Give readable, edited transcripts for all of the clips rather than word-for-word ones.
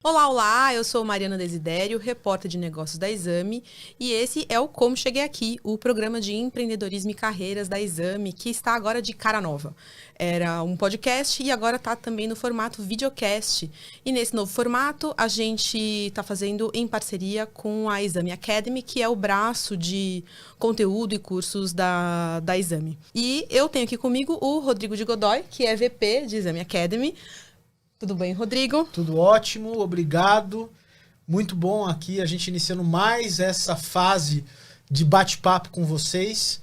Olá, olá, eu sou Mariana Desidério, repórter de negócios da Exame, e esse é o Como Cheguei Aqui, o programa de empreendedorismo e carreiras da Exame, que está agora de cara nova. Era um podcast e agora está também no formato videocast. E nesse novo formato, a gente está fazendo em parceria com a Exame Academy, que é o braço de conteúdo e cursos da Exame. E eu tenho aqui comigo o Rodrigo de Godoy, que é VP de Exame Academy. Tudo bem, Rodrigo? Tudo ótimo, obrigado. Muito bom aqui, a gente iniciando mais essa fase de bate-papo com vocês.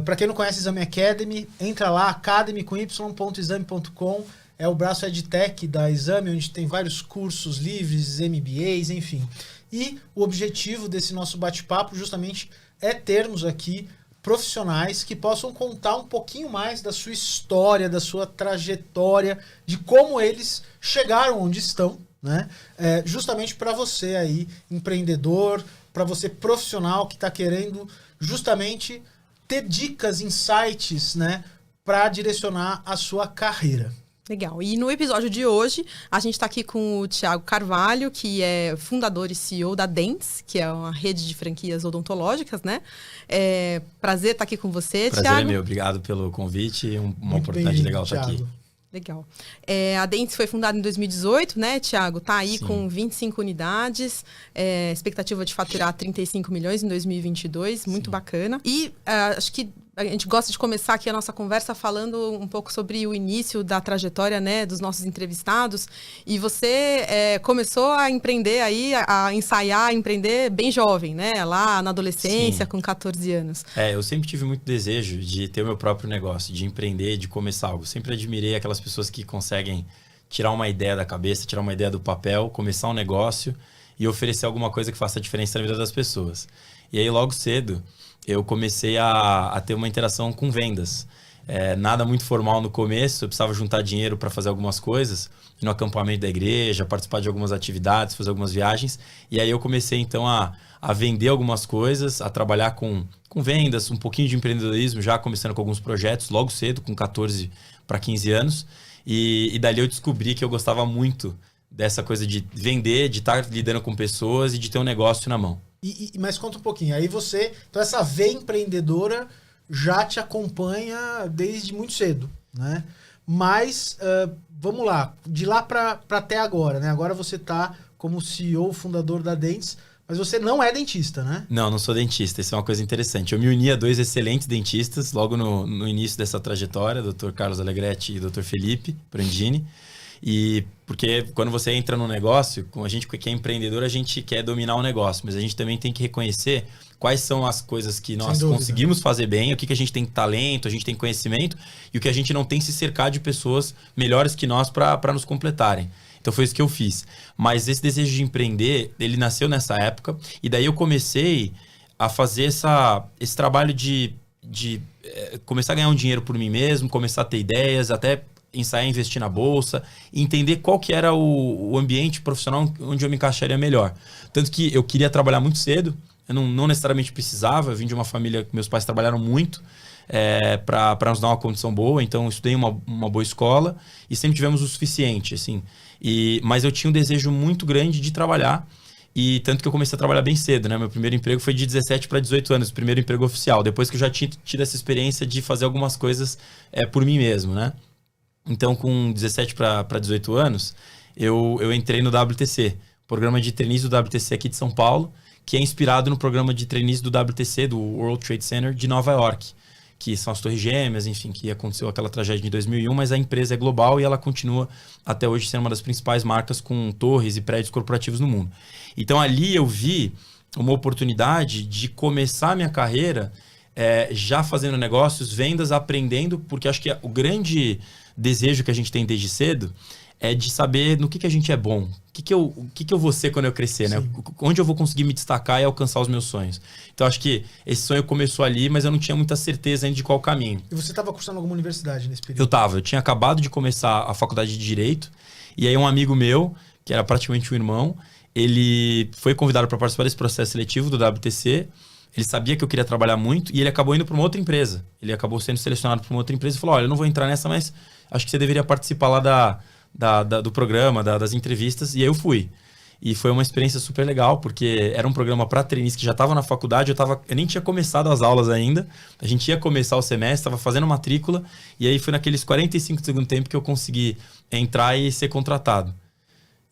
Para quem não conhece Exame Academy, entra lá, academy.exame.com. É o braço EdTech da Exame, onde tem vários cursos livres, MBAs, enfim. E o objetivo desse nosso bate-papo justamente é termos aqui profissionais que possam contar um pouquinho mais da sua história, da sua trajetória, de como eles chegaram onde estão, né? Justamente para você aí, empreendedor, para você profissional que está querendo justamente ter dicas, insights, né, para direcionar a sua carreira. Legal. E no episódio de hoje, a gente está aqui com o Thiago Carvalho, que é fundador e CEO da Dentes, que é uma rede de franquias odontológicas, né? Prazer estar aqui com você, Thiago. Prazer é meu. Obrigado pelo convite. Uma oportunidade legal estar aqui. Legal. A Dentes foi fundada em 2018, né, Thiago? Tá aí Sim. com 25 unidades, expectativa de faturar 35 milhões em 2022, muito bacana. E acho que a gente gosta de começar aqui a nossa conversa falando um pouco sobre o início da trajetória, né, dos nossos entrevistados. E você começou a empreender aí, a ensaiar, a empreender bem jovem, né? Lá na adolescência, Sim. com 14 anos. Eu sempre tive muito desejo de ter o meu próprio negócio, de empreender, de começar algo. Sempre admirei aquelas pessoas que conseguem tirar uma ideia da cabeça, tirar uma ideia do papel, começar um negócio e oferecer alguma coisa que faça a diferença na vida das pessoas. E aí, logo cedo, eu comecei a ter uma interação com vendas. Nada muito formal no começo, eu precisava juntar dinheiro para fazer algumas coisas, ir no acampamento da igreja, participar de algumas atividades, fazer algumas viagens. E aí eu comecei então a vender algumas coisas, a trabalhar com vendas, um pouquinho de empreendedorismo, já começando com alguns projetos, logo cedo, com 14 para 15 anos. E dali eu descobri que eu gostava muito dessa coisa de vender, de estar lidando com pessoas e de ter um negócio na mão. Mas conta um pouquinho, aí então essa veia empreendedora já te acompanha desde muito cedo, né? Mas, vamos lá, de lá para até agora, né? Agora você tá como CEO, fundador da Dentes, mas você não é dentista, né? Não sou dentista, isso é uma coisa interessante. Eu me uni a dois excelentes dentistas logo no início dessa trajetória, Dr. Carlos Alegretti e Dr. Felipe Brandini. E porque quando você entra no negócio, com a gente que é empreendedor, a gente quer dominar o negócio, mas a gente também tem que reconhecer quais são as coisas que nós conseguimos fazer bem, o que a gente tem talento, a gente tem conhecimento e o que a gente não tem, se cercar de pessoas melhores que nós para nos completarem. Então foi isso que eu fiz. Mas esse desejo de empreender, ele nasceu nessa época e daí eu comecei a fazer esse trabalho de começar a ganhar um dinheiro por mim mesmo, começar a ter ideias, até ensaiar a investir na bolsa, entender qual que era o ambiente profissional onde eu me encaixaria melhor. Tanto que eu queria trabalhar muito cedo, eu não necessariamente precisava, eu vim de uma família que meus pais trabalharam muito para nos dar uma condição boa, então eu estudei uma boa escola e sempre tivemos o suficiente, assim. Mas eu tinha um desejo muito grande de trabalhar, e tanto que eu comecei a trabalhar bem cedo, né? Meu primeiro emprego foi de 17 para 18 anos, o primeiro emprego oficial, depois que eu já tinha tido essa experiência de fazer algumas coisas por mim mesmo, né? Então, com 17 para 18 anos, eu entrei no WTC, programa de trainees do WTC aqui de São Paulo, que é inspirado no programa de trainees do WTC, do World Trade Center de Nova York, que são as Torres Gêmeas, enfim, que aconteceu aquela tragédia de 2001, mas a empresa é global e ela continua até hoje sendo uma das principais marcas com torres e prédios corporativos no mundo. Então, ali eu vi uma oportunidade de começar a minha carreira já fazendo negócios, vendas, aprendendo, porque acho que o grande desejo que a gente tem desde cedo é de saber no que a gente é bom, o que eu vou ser quando eu crescer, né? Onde eu vou conseguir me destacar e alcançar os meus sonhos. Então, acho que esse sonho começou ali, mas eu não tinha muita certeza ainda de qual caminho. E você estava cursando alguma universidade nesse período? Eu tinha acabado de começar a faculdade de Direito, e aí um amigo meu, que era praticamente um irmão, ele foi convidado para participar desse processo seletivo do WTC. Ele sabia que eu queria trabalhar muito e ele acabou indo para uma outra empresa. Ele acabou sendo selecionado para uma outra empresa e falou: olha, eu não vou entrar nessa, mas acho que você deveria participar lá do programa, das entrevistas. E aí eu fui. E foi uma experiência super legal, porque era um programa para trainees que já estava na faculdade, eu nem tinha começado as aulas ainda. A gente ia começar o semestre, estava fazendo matrícula, e aí foi naqueles 45 do segundo tempo que eu consegui entrar e ser contratado.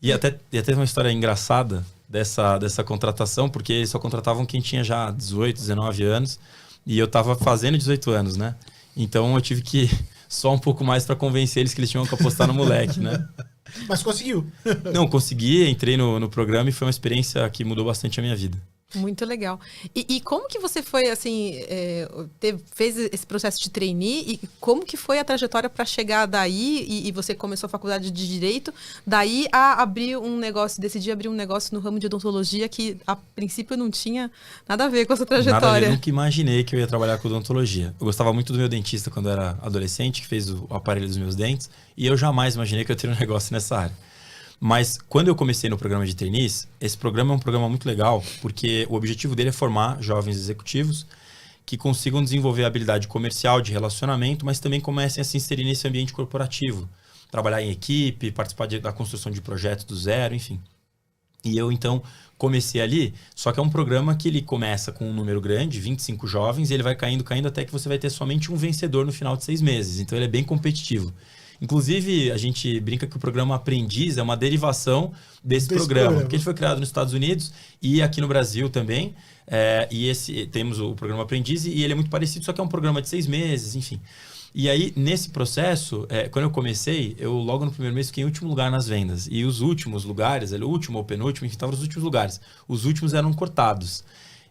E até teve uma história engraçada dessa contratação, porque eles só contratavam quem tinha já 18, 19 anos, e eu estava fazendo 18 anos, né? Então eu tive que só um pouco mais para convencer eles que eles tinham que apostar no moleque, né? Mas conseguiu. Não, consegui, entrei no programa e foi uma experiência que mudou bastante a minha vida. Muito legal. E como que você foi, assim, fez esse processo de trainee e como que foi a trajetória para chegar daí e você começou a faculdade de Direito, daí a decidir abrir um negócio no ramo de odontologia que a princípio não tinha nada a ver com essa trajetória. Nada a ver, eu nunca imaginei que eu ia trabalhar com odontologia. Eu gostava muito do meu dentista quando eu era adolescente, que fez o aparelho dos meus dentes, e eu jamais imaginei que eu teria um negócio nessa área. Mas quando eu comecei no programa de trainees, esse programa é um programa muito legal, porque o objetivo dele é formar jovens executivos que consigam desenvolver a habilidade comercial, de relacionamento, mas também comecem a se inserir nesse ambiente corporativo. Trabalhar em equipe, participar da construção de projetos do zero, enfim. E eu, então, comecei ali, só que é um programa que ele começa com um número grande, 25 jovens, e ele vai caindo até que você vai ter somente um vencedor no final de 6 meses. Então, ele é bem competitivo. Inclusive, a gente brinca que o programa Aprendiz é uma derivação desse programa, porque ele foi criado nos Estados Unidos e aqui no Brasil também. Temos o programa Aprendiz e ele é muito parecido, só que é um programa de 6 meses, enfim. E aí, nesse processo, quando eu comecei, eu logo no primeiro mês fiquei em último lugar nas vendas. E os últimos lugares, o último ou penúltimo, enfim, estavam nos últimos lugares. Os últimos eram cortados.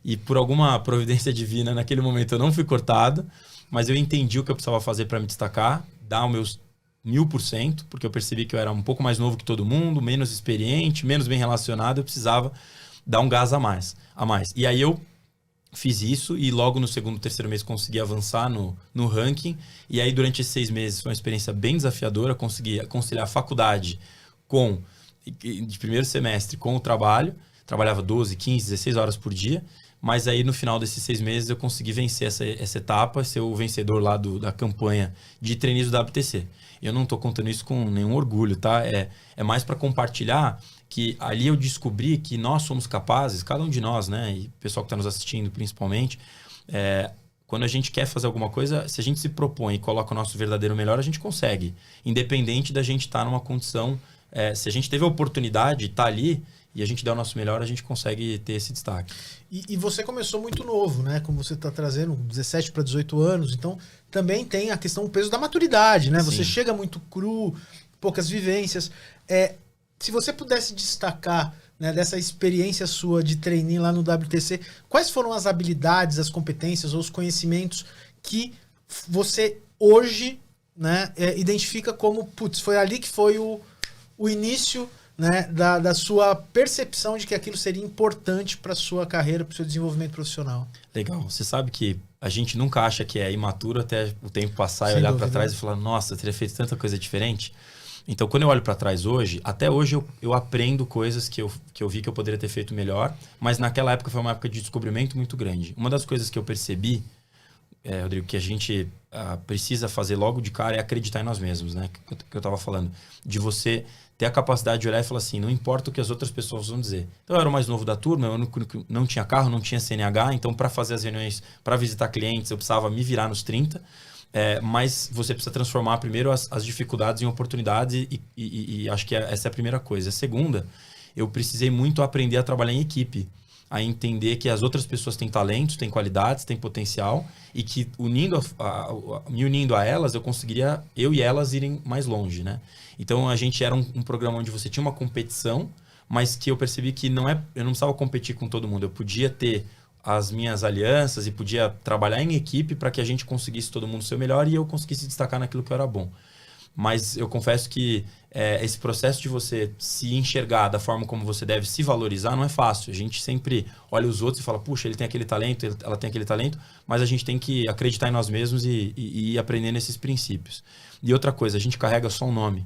E por alguma providência divina, naquele momento eu não fui cortado, mas eu entendi o que eu precisava fazer para me destacar, dar os meus 1000%, porque eu percebi que eu era um pouco mais novo que todo mundo, menos experiente, menos bem relacionado, eu precisava dar um gás a mais. E aí eu fiz isso e logo no segundo, terceiro mês consegui avançar no ranking. E aí durante esses 6 meses foi uma experiência bem desafiadora, consegui conciliar a faculdade de primeiro semestre com o trabalho. Trabalhava 12, 15, 16 horas por dia. Mas aí no final desses 6 meses eu consegui vencer essa etapa, ser o vencedor lá da campanha de trainees do WTC. Eu não estou contando isso com nenhum orgulho, tá? É mais para compartilhar que ali eu descobri que nós somos capazes, cada um de nós, né? E o pessoal que está nos assistindo principalmente, quando a gente quer fazer alguma coisa, se a gente se propõe e coloca o nosso verdadeiro melhor, a gente consegue. Independente da gente estar numa condição... se a gente teve a oportunidade de estar ali e a gente der o nosso melhor, a gente consegue ter esse destaque. E você começou muito novo, né? Como você está trazendo, 17 para 18 anos, então também tem a questão, o peso da maturidade, né? Sim. Você chega muito cru, poucas vivências. Se você pudesse destacar, né, dessa experiência sua de trainee lá no WTC, quais foram as habilidades, as competências ou os conhecimentos que você hoje, né, identifica como, putz, foi ali que foi o início, né, da sua percepção de que aquilo seria importante para a sua carreira, para o seu desenvolvimento profissional? Legal. Você sabe que a gente nunca acha que é imaturo até o tempo passar e olhar para trás e falar, nossa, eu teria feito tanta coisa diferente. Então, quando eu olho para trás hoje, até hoje eu aprendo coisas que eu vi que eu poderia ter feito melhor, mas naquela época foi uma época de descobrimento muito grande. Uma das coisas que eu percebi, Rodrigo, que a gente precisa fazer logo de cara é acreditar em nós mesmos, né? Que eu estava falando. De você ter a capacidade de olhar e falar assim, não importa o que as outras pessoas vão dizer. Então, eu era o mais novo da turma, eu não tinha carro, não tinha CNH, então para fazer as reuniões, para visitar clientes, eu precisava me virar nos 30. Mas você precisa transformar primeiro as dificuldades em oportunidades e acho que essa é a primeira coisa. A segunda, eu precisei muito aprender a trabalhar em equipe, a entender que as outras pessoas têm talentos, têm qualidades, têm potencial e que me unindo a elas, eu e elas irem mais longe, né? Então a gente era um programa onde você tinha uma competição, mas que eu percebi que eu não precisava competir com todo mundo, eu podia ter as minhas alianças e podia trabalhar em equipe para que a gente conseguisse todo mundo ser o melhor e eu conseguisse destacar naquilo que eu era bom. Mas eu confesso que esse processo de você se enxergar da forma como você deve se valorizar não é fácil. A gente sempre olha os outros e fala, puxa, ele tem aquele talento, ela tem aquele talento, mas a gente tem que acreditar em nós mesmos e ir aprendendo esses princípios. E outra coisa, a gente carrega só um nome.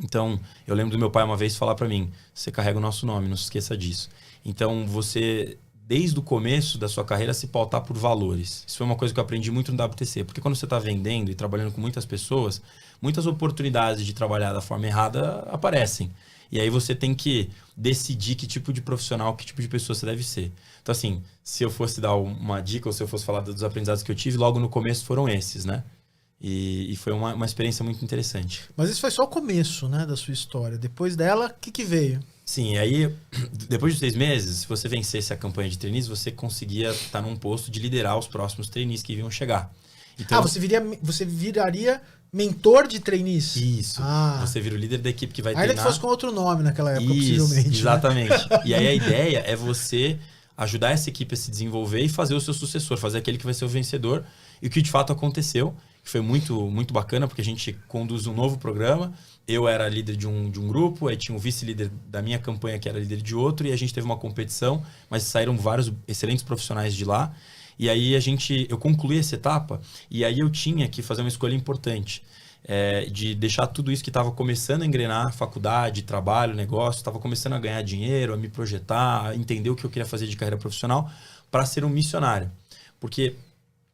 Então, eu lembro do meu pai uma vez falar para mim, você carrega o nosso nome, não se esqueça disso. Então, você desde o começo da sua carreira, se pautar por valores. Isso foi uma coisa que eu aprendi muito no WTC, porque quando você está vendendo e trabalhando com muitas pessoas, muitas oportunidades de trabalhar da forma errada aparecem. E aí você tem que decidir que tipo de profissional, que tipo de pessoa você deve ser. Então, assim, se eu fosse dar uma dica ou se eu fosse falar dos aprendizados que eu tive, logo no começo foram esses, né? E foi uma experiência muito interessante. Mas isso foi só o começo, né, da sua história. Depois dela, o que veio? Sim, e aí, depois de 6 meses, se você vencesse a campanha de trainees, você conseguia estar num posto de liderar os próximos trainees que iam chegar. Então, você viraria mentor de trainees? Isso. Você vira o líder da equipe que vai treinar. Ainda que fosse com outro nome naquela época, possivelmente. Exatamente. Né? E aí a ideia é você ajudar essa equipe a se desenvolver e fazer o seu sucessor, fazer aquele que vai ser o vencedor. E o que de fato aconteceu, que foi muito, muito bacana, porque a gente conduz um novo programa. Eu era líder de um grupo, aí tinha um vice-líder da minha campanha que era líder de outro, e a gente teve uma competição, mas saíram vários excelentes profissionais de lá. E aí eu concluí essa etapa, e aí eu tinha que fazer uma escolha importante, de deixar tudo isso que estava começando a engrenar, faculdade, trabalho, negócio, estava começando a ganhar dinheiro, a me projetar, a entender o que eu queria fazer de carreira profissional, para ser um missionário. Porque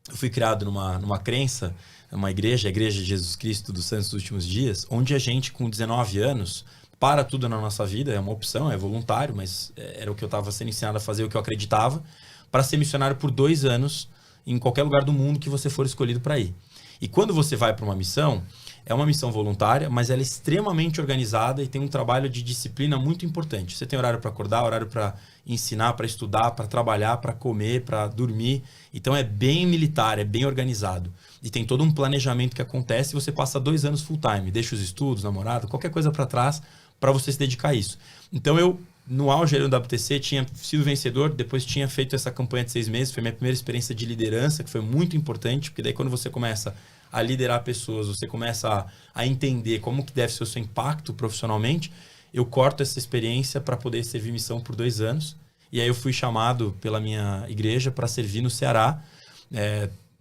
eu fui criado numa crença, uma igreja, a Igreja de Jesus Cristo dos Santos dos Últimos Dias, onde a gente, com 19 anos, para tudo na nossa vida, é uma opção, é voluntário, mas era o que eu estava sendo ensinado a fazer, o que eu acreditava, para ser missionário por 2 anos em qualquer lugar do mundo que você for escolhido para ir. E quando você vai para uma missão, é uma missão voluntária, mas ela é extremamente organizada e tem um trabalho de disciplina muito importante. Você tem horário para acordar, horário para ensinar, para estudar, para trabalhar, para comer, para dormir. Então é bem militar, é bem organizado. E tem todo um planejamento que acontece e você passa 2 anos full time, deixa os estudos, namorado, qualquer coisa para trás para você se dedicar a isso. Então eu, no auge do WTC, tinha sido vencedor, depois tinha feito essa campanha de 6 meses, foi minha primeira experiência de liderança, que foi muito importante, porque daí quando você começa a liderar pessoas, você começa a entender como que deve ser o seu impacto profissionalmente, eu corto essa experiência para poder servir missão por 2 anos. E aí eu fui chamado pela minha igreja para servir no Ceará,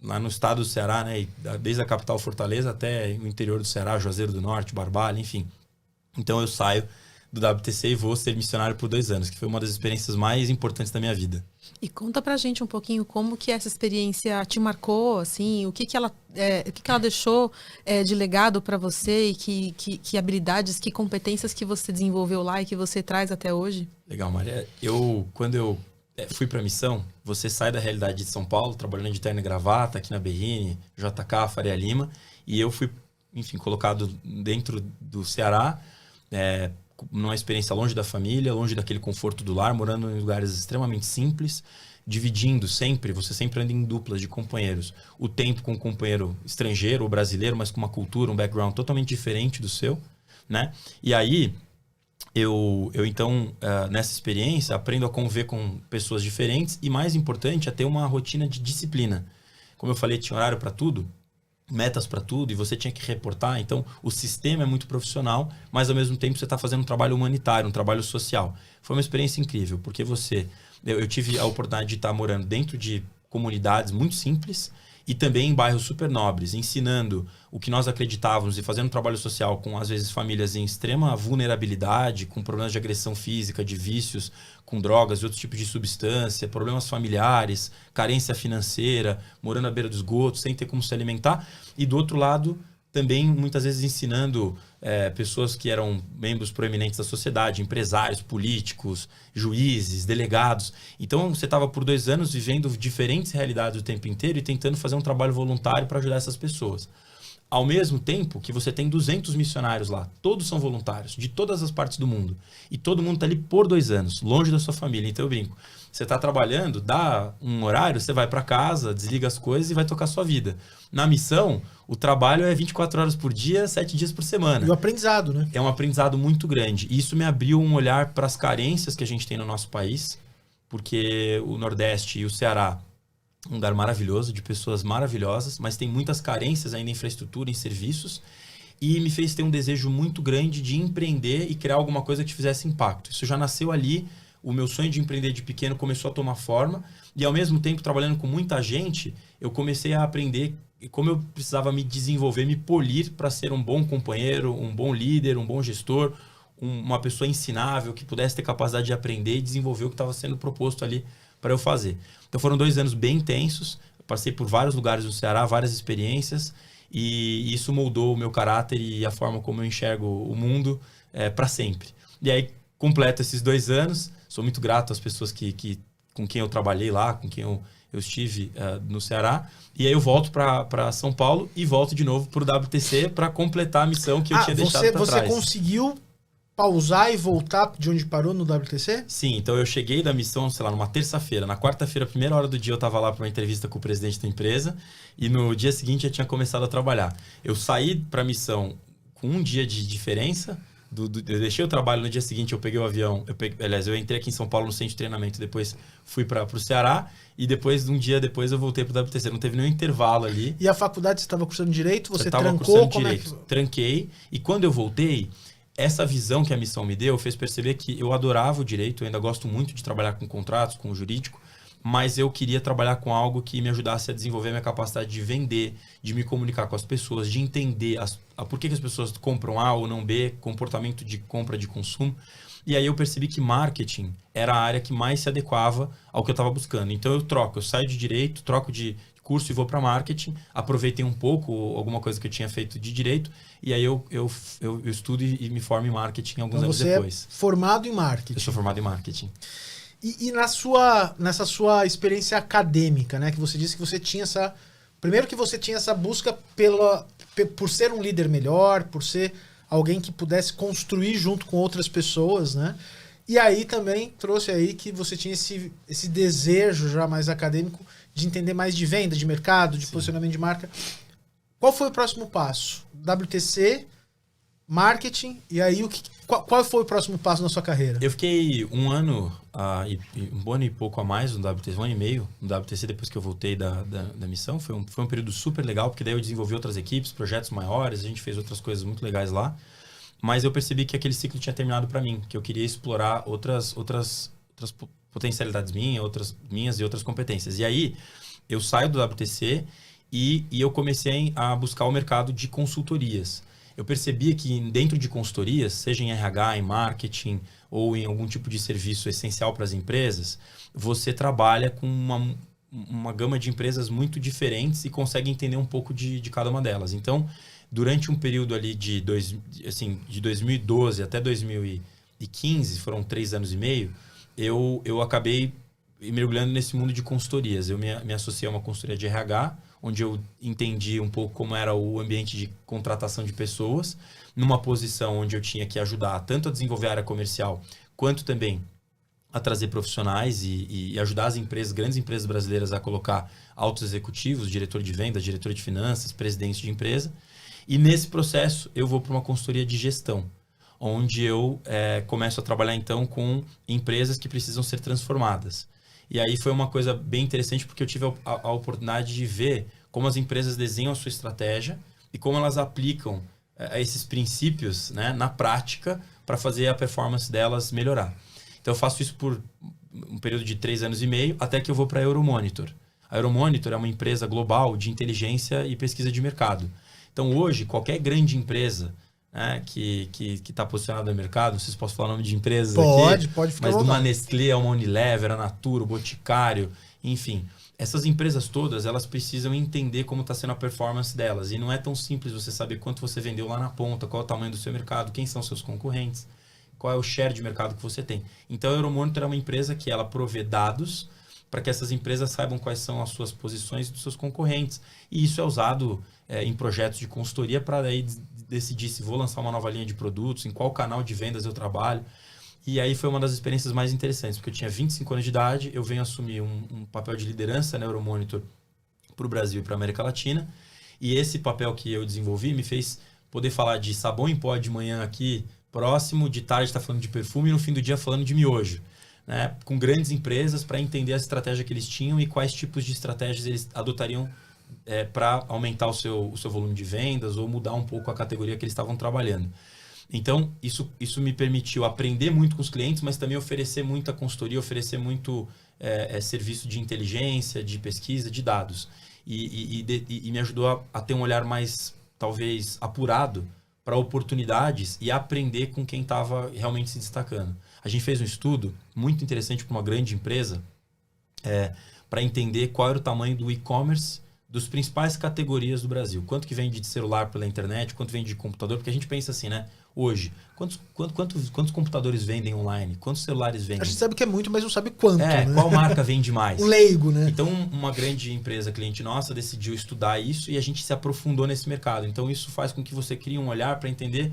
lá no estado do Ceará, né, desde a capital Fortaleza até o interior do Ceará, Juazeiro do Norte, Barbalha, enfim. Então eu saio do WTC e vou ser missionário por 2 anos, que foi uma das experiências mais importantes da minha vida. E conta pra gente um pouquinho como que essa experiência te marcou, assim, o que ela deixou de legado para você e que habilidades, que competências que você desenvolveu lá e que você traz até hoje? Legal, Maria. Quando eu fui pra missão, você sai da realidade de São Paulo, trabalhando de terno e gravata, aqui na Berrini, JK, Faria Lima, e eu fui, enfim, colocado dentro do Ceará, numa experiência longe da família, longe daquele conforto do lar, morando em lugares extremamente simples, dividindo sempre, você sempre anda em duplas de companheiros, o tempo com um companheiro estrangeiro ou brasileiro, mas com uma cultura, um background totalmente diferente do seu, né? E aí, eu então, nessa experiência, aprendo a conviver com pessoas diferentes e, mais importante, a ter uma rotina de disciplina. Como eu falei, tinha horário para tudo, metas para tudo, e você tinha que reportar. Então, o sistema é muito profissional, mas ao mesmo tempo você está fazendo um trabalho humanitário, um trabalho social. Foi uma experiência incrível, porque eu tive a oportunidade de estar morando dentro de comunidades muito simples e também em bairros super nobres, ensinando o que nós acreditávamos e fazendo um trabalho social com, às vezes, famílias em extrema vulnerabilidade, com problemas de agressão física, de vícios, com drogas e outros tipos de substância, problemas familiares, carência financeira, morando à beira do esgoto, sem ter como se alimentar. E do outro lado, também muitas vezes ensinando pessoas que eram membros proeminentes da sociedade, empresários, políticos, juízes, delegados. Então você estava por 2 anos vivendo diferentes realidades o tempo inteiro e tentando fazer um trabalho voluntário para ajudar essas pessoas. Ao mesmo tempo que você tem 200 missionários lá, todos são voluntários, de todas as partes do mundo. E todo mundo está ali por 2 anos, longe da sua família. Então eu brinco, você está trabalhando, dá um horário, você vai para casa, desliga as coisas e vai tocar a sua vida. Na missão, o trabalho é 24 horas por dia, 7 dias por semana. E o aprendizado, né? É um aprendizado muito grande. E isso me abriu um olhar para as carências que a gente tem no nosso país, porque o Nordeste e o Ceará, um lugar maravilhoso, de pessoas maravilhosas, mas tem muitas carências ainda em infraestrutura, em serviços, e me fez ter um desejo muito grande de empreender e criar alguma coisa que fizesse impacto. Isso já nasceu ali, o meu sonho de empreender de pequeno começou a tomar forma, e ao mesmo tempo, trabalhando com muita gente, eu comecei a aprender como eu precisava me desenvolver, me polir para ser um bom companheiro, um bom líder, um bom gestor, uma pessoa ensinável, que pudesse ter capacidade de aprender e desenvolver o que estava sendo proposto ali para eu fazer. Então foram 2 anos bem intensos, eu passei por vários lugares no Ceará, várias experiências, e isso moldou o meu caráter e a forma como eu enxergo o mundo para sempre. E aí, completo esses 2 anos, sou muito grato às pessoas com quem eu trabalhei lá, com quem eu estive no Ceará, e aí eu volto para São Paulo e volto de novo para o WTC para completar a missão que eu tinha deixado para trás. Você conseguiu pausar e voltar de onde parou no WTC? Sim, então eu cheguei da missão, sei lá, numa terça-feira. Na quarta-feira, primeira hora do dia, eu estava lá para uma entrevista com o presidente da empresa e no dia seguinte eu tinha começado a trabalhar. Eu saí para a missão com um dia de diferença. Eu deixei o trabalho no dia seguinte, eu peguei o avião. Eu entrei aqui em São Paulo no centro de treinamento, depois fui para o Ceará e depois, um dia depois, eu voltei para o WTC. Não teve nenhum intervalo ali. E a faculdade, você estava cursando Direito? Você trancou? Tranquei. E quando eu voltei, essa visão que a missão me deu fez perceber que eu adorava o direito, eu ainda gosto muito de trabalhar com contratos, com o jurídico, mas eu queria trabalhar com algo que me ajudasse a desenvolver a minha capacidade de vender, de me comunicar com as pessoas, de entender por que as pessoas compram A ou não B, comportamento de compra, de consumo. E aí eu percebi que marketing era a área que mais se adequava ao que eu estava buscando. Então eu saio de direito, troco de curso e vou para marketing, aproveitei um pouco alguma coisa que eu tinha feito de direito, e aí eu estudo e me formo em marketing alguns anos depois. Você é formado em marketing. Eu sou formado em marketing. E nessa sua experiência acadêmica, né, que você disse que você tinha essa... Primeiro que você tinha essa busca por ser um líder melhor, por ser alguém que pudesse construir junto com outras pessoas, né? E aí também trouxe aí que você tinha esse desejo já mais acadêmico de entender mais de venda, de mercado, de posicionamento de marca. Qual foi o próximo passo? WTC, marketing, e aí qual foi o próximo passo na sua carreira? Eu fiquei um ano e pouco a mais no WTC, 1 ano e meio no WTC depois que eu voltei da missão. Foi um período super legal, porque daí eu desenvolvi outras equipes, projetos maiores, a gente fez outras coisas muito legais lá. Mas eu percebi que aquele ciclo tinha terminado para mim, que eu queria explorar outras potencialidades minhas e outras competências. E aí, eu saio do WTC e eu comecei a buscar o mercado de consultorias. Eu percebia que dentro de consultorias, seja em RH, em marketing ou em algum tipo de serviço essencial para as empresas, você trabalha com uma gama de empresas muito diferentes e consegue entender um pouco de cada uma delas. Então, durante um período ali de 2012 até 2015, foram 3 anos e meio, eu acabei mergulhando nesse mundo de consultorias. Eu me associei a uma consultoria de RH, onde eu entendi um pouco como era o ambiente de contratação de pessoas, numa posição onde eu tinha que ajudar tanto a desenvolver a área comercial, quanto também a trazer profissionais e ajudar as empresas, grandes empresas brasileiras, a colocar altos executivos, diretor de vendas, diretor de finanças, presidente de empresa. E nesse processo eu vou para uma consultoria de gestão, onde eu começo a trabalhar então com empresas que precisam ser transformadas. E aí foi uma coisa bem interessante, porque eu tive a oportunidade de ver como as empresas desenham a sua estratégia e como elas aplicam esses princípios, né, na prática para fazer a performance delas melhorar. Então eu faço isso por um período de 3 anos e meio, até que eu vou para a Euromonitor. A Euromonitor é uma empresa global de inteligência e pesquisa de mercado. Então hoje, qualquer grande empresa, né, que está posicionada no mercado, não sei se posso falar o nome de empresas aqui. Pode ficar. Mas de uma Nestlé, uma Unilever, a Natura, o Boticário, enfim. Essas empresas todas, elas precisam entender como está sendo a performance delas. E não é tão simples você saber quanto você vendeu lá na ponta, qual é o tamanho do seu mercado, quem são seus concorrentes, qual é o share de mercado que você tem. Então a Euromonitor é uma empresa que ela provê dados para que essas empresas saibam quais são as suas posições dos seus concorrentes. E isso é usado em projetos de consultoria para daí decidir se vou lançar uma nova linha de produtos, em qual canal de vendas eu trabalho. E aí foi uma das experiências mais interessantes, porque eu tinha 25 anos de idade, eu venho assumir um papel de liderança na Euromonitor para o Brasil e para a América Latina. E esse papel que eu desenvolvi me fez poder falar de sabão em pó de manhã aqui próximo, de tarde está falando de perfume e no fim do dia falando de miojo, né? Com grandes empresas para entender a estratégia que eles tinham e quais tipos de estratégias eles adotariam para aumentar o seu volume de vendas ou mudar um pouco a categoria que eles estavam trabalhando. Então, isso me permitiu aprender muito com os clientes, mas também oferecer muita consultoria, oferecer muito serviço de inteligência, de pesquisa, de dados. E me ajudou a ter um olhar mais, talvez, apurado para oportunidades e aprender com quem estava realmente se destacando. A gente fez um estudo muito interessante para uma grande empresa para entender qual era o tamanho do e-commerce dos principais categorias do Brasil. Quanto que vende de celular pela internet, quanto vende de computador, porque a gente pensa assim, né? Hoje, quantos computadores vendem online? Quantos celulares vendem? A gente sabe que é muito, mas não sabe quanto, né? Qual marca vende mais? O leigo, né? Então, uma grande empresa cliente nossa decidiu estudar isso e a gente se aprofundou nesse mercado. Então, isso faz com que você crie um olhar para entender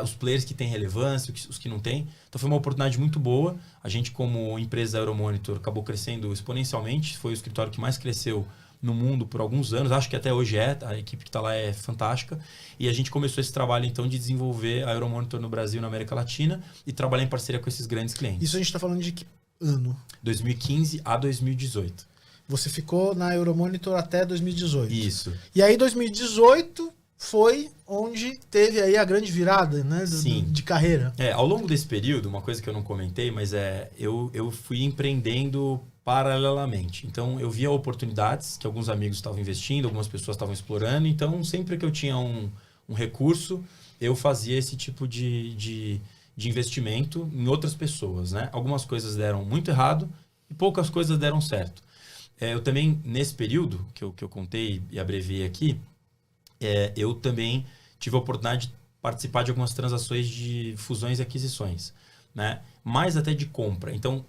os players que têm relevância, os que não têm. Então, foi uma oportunidade muito boa. A gente, como empresa Euromonitor, acabou crescendo exponencialmente. Foi o escritório que mais cresceu no mundo por alguns anos, acho que até hoje a equipe que está lá é fantástica, e a gente começou esse trabalho então de desenvolver a Euromonitor no Brasil e na América Latina e trabalhar em parceria com esses grandes clientes. Isso a gente está falando de que ano? 2015 a 2018. Você ficou na Euromonitor até 2018. Isso. E aí 2018 foi onde teve aí a grande virada, né, de carreira. Ao longo desse período, uma coisa que eu não comentei, mas eu fui empreendendo paralelamente. Então, eu via oportunidades que alguns amigos estavam investindo, algumas pessoas estavam explorando. Então, sempre que eu tinha um recurso, eu fazia esse tipo de investimento em outras pessoas, né? Algumas coisas deram muito errado e poucas coisas deram certo. Eu também, nesse período que eu contei e abreviei aqui, eu também tive a oportunidade de participar de algumas transações de fusões e aquisições, né? Mais até de compra. Então,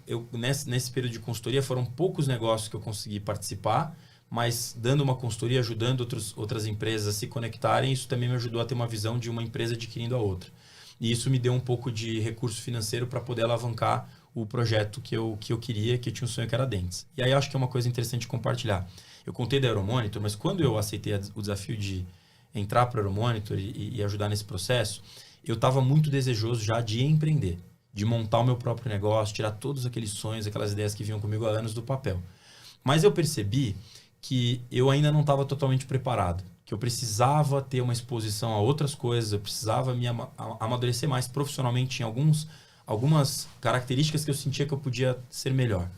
nesse período de consultoria, foram poucos negócios que eu consegui participar, mas dando uma consultoria, ajudando outras empresas a se conectarem, isso também me ajudou a ter uma visão de uma empresa adquirindo a outra. E isso me deu um pouco de recurso financeiro para poder alavancar o projeto que eu queria, que eu tinha um sonho que era Dentes. E aí eu acho que é uma coisa interessante de compartilhar. Eu contei da Euromonitor, mas quando eu aceitei o desafio de entrar para a Euromonitor e ajudar nesse processo, eu estava muito desejoso já de empreender, de montar o meu próprio negócio, tirar todos aqueles sonhos, aquelas ideias que vinham comigo há anos do papel. Mas eu percebi que eu ainda não estava totalmente preparado, que eu precisava ter uma exposição a outras coisas, eu precisava me amadurecer mais profissionalmente em algumas características que eu sentia que eu podia ser melhor.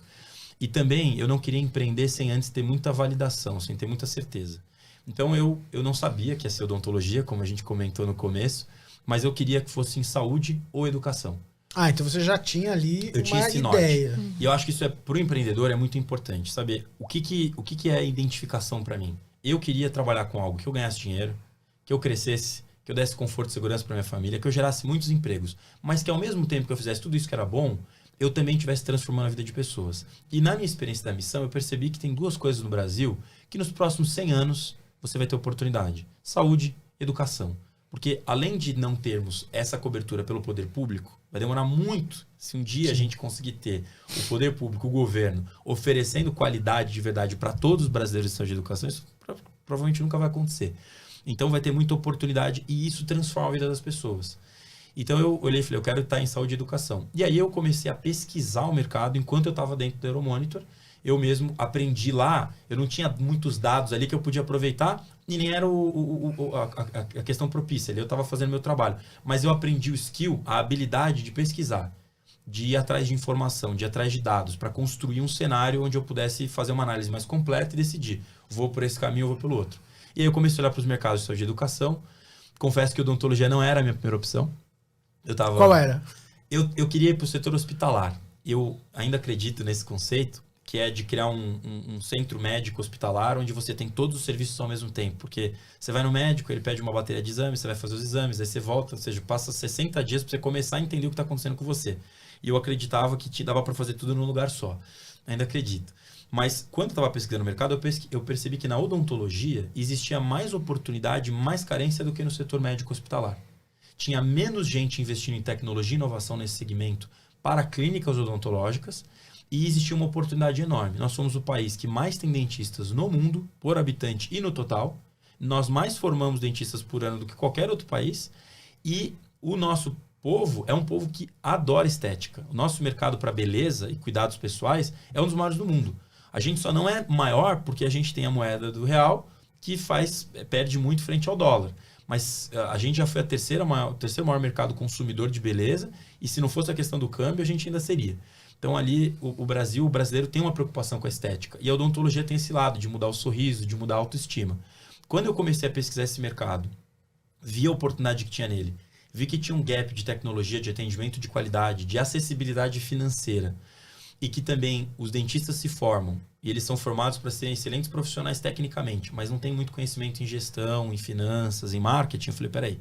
E também eu não queria empreender sem antes ter muita validação, sem ter muita certeza. Então eu não sabia que ia ser odontologia, como a gente comentou no começo, mas eu queria que fosse em saúde ou educação. Então você já tinha ali uma ideia. E eu acho que isso para o empreendedor é muito importante, saber o que é identificação para mim. Eu queria trabalhar com algo que eu ganhasse dinheiro, que eu crescesse, que eu desse conforto e segurança para minha família, que eu gerasse muitos empregos, mas que ao mesmo tempo que eu fizesse tudo isso que era bom, eu também estivesse transformando a vida de pessoas. E na minha experiência da missão, eu percebi que tem duas coisas no Brasil que nos próximos 100 anos você vai ter oportunidade. Saúde e educação. Porque além de não termos essa cobertura pelo poder público, vai demorar muito se um dia a gente conseguir ter o poder público, o governo, oferecendo qualidade de verdade para todos os brasileiros de saúde e educação, isso provavelmente nunca vai acontecer. Então vai ter muita oportunidade e isso transforma a vida das pessoas. Então eu olhei e falei, eu quero estar em saúde e educação. E aí eu comecei a pesquisar o mercado enquanto eu estava dentro do Euromonitor. Eu mesmo aprendi lá, eu não tinha muitos dados ali que eu podia aproveitar e nem era a questão propícia, ali eu estava fazendo meu trabalho. Mas eu aprendi o skill, a habilidade de pesquisar, de ir atrás de informação, de ir atrás de dados, para construir um cenário onde eu pudesse fazer uma análise mais completa e decidir, vou por esse caminho ou vou pelo outro. E aí eu comecei a olhar para os mercados de saúde e educação. Confesso que odontologia não era a minha primeira opção. Qual era? Eu queria ir para o setor hospitalar. Eu ainda acredito nesse conceito, que é de criar um centro médico hospitalar onde você tem todos os serviços ao mesmo tempo. Porque você vai no médico, ele pede uma bateria de exames, você vai fazer os exames, aí você volta, ou seja, passa 60 dias para você começar a entender o que está acontecendo com você. E eu acreditava que dava para fazer tudo num lugar só. Ainda acredito. Mas quando eu estava pesquisando no mercado, eu percebi que na odontologia existia mais oportunidade, mais carência do que no setor médico hospitalar. Tinha menos gente investindo em tecnologia e inovação nesse segmento para clínicas odontológicas e existia uma oportunidade enorme. Nós somos o país que mais tem dentistas no mundo, por habitante e no total. Nós mais formamos dentistas por ano do que qualquer outro país e o nosso povo é um povo que adora estética. O nosso mercado para beleza e cuidados pessoais é um dos maiores do mundo. A gente só não é maior porque a gente tem a moeda do real que perde muito frente ao dólar. Mas a gente já foi o terceiro maior mercado consumidor de beleza e se não fosse a questão do câmbio, a gente ainda seria. Então ali o brasileiro tem uma preocupação com a estética e a odontologia tem esse lado de mudar o sorriso, de mudar a autoestima. Quando eu comecei a pesquisar esse mercado, vi a oportunidade que tinha nele, vi que tinha um gap de tecnologia, de atendimento de qualidade, de acessibilidade financeira. e que também os dentistas se formam e eles são formados para serem excelentes profissionais tecnicamente, mas não tem muito conhecimento em gestão, em finanças, em marketing. Eu falei, peraí,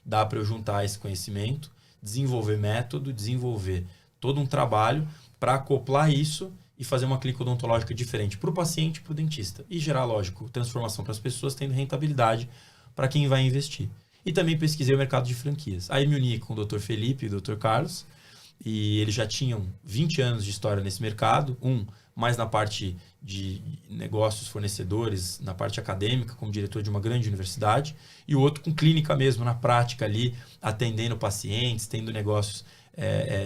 dá para eu juntar esse conhecimento, desenvolver método, desenvolver todo um trabalho para acoplar isso e fazer uma clínica odontológica diferente para o paciente e para o dentista. E gerar, lógico, transformação para as pessoas, tendo rentabilidade para quem vai investir. E também pesquisei o mercado de franquias. Aí me uni com o Dr. Felipe e o Dr. Carlos, e eles já tinham 20 anos de história nesse mercado, mais na parte de negócios, fornecedores, na parte acadêmica, como diretor de uma grande universidade, e o outro com clínica mesmo, na prática ali, atendendo pacientes, tendo negócios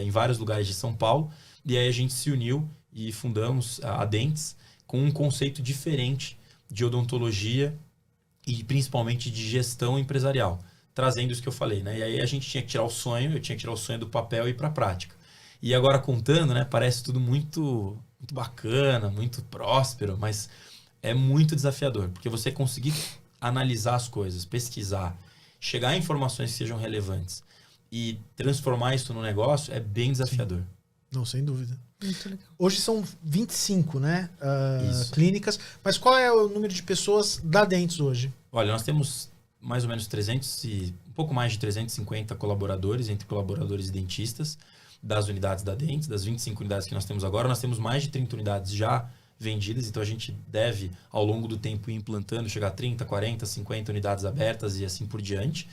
em vários lugares de São Paulo. E aí a gente se uniu e fundamos a Dentes com um conceito diferente de odontologia e principalmente de gestão empresarial, trazendo isso que eu falei, né? E aí a gente tinha que tirar o sonho, eu tinha que tirar o sonho do papel e ir para a prática. E agora contando, né, parece tudo muito, muito bacana, muito próspero, mas é muito desafiador, porque você conseguir analisar as coisas, pesquisar, chegar a informações que sejam relevantes e transformar isso no negócio é bem desafiador. Sim. Não, sem dúvida. Muito legal. Hoje são 25, né, clínicas, mas qual é o número de pessoas da Dentes hoje? Olha, nós temos mais ou menos um pouco mais de 350 colaboradores, entre colaboradores e dentistas, das unidades da Dentes, das 25 unidades que nós temos agora. Nós temos mais de 30 unidades já vendidas, então a gente deve, ao longo do tempo, ir implantando, chegar a 30, 40, 50 unidades abertas e assim por diante.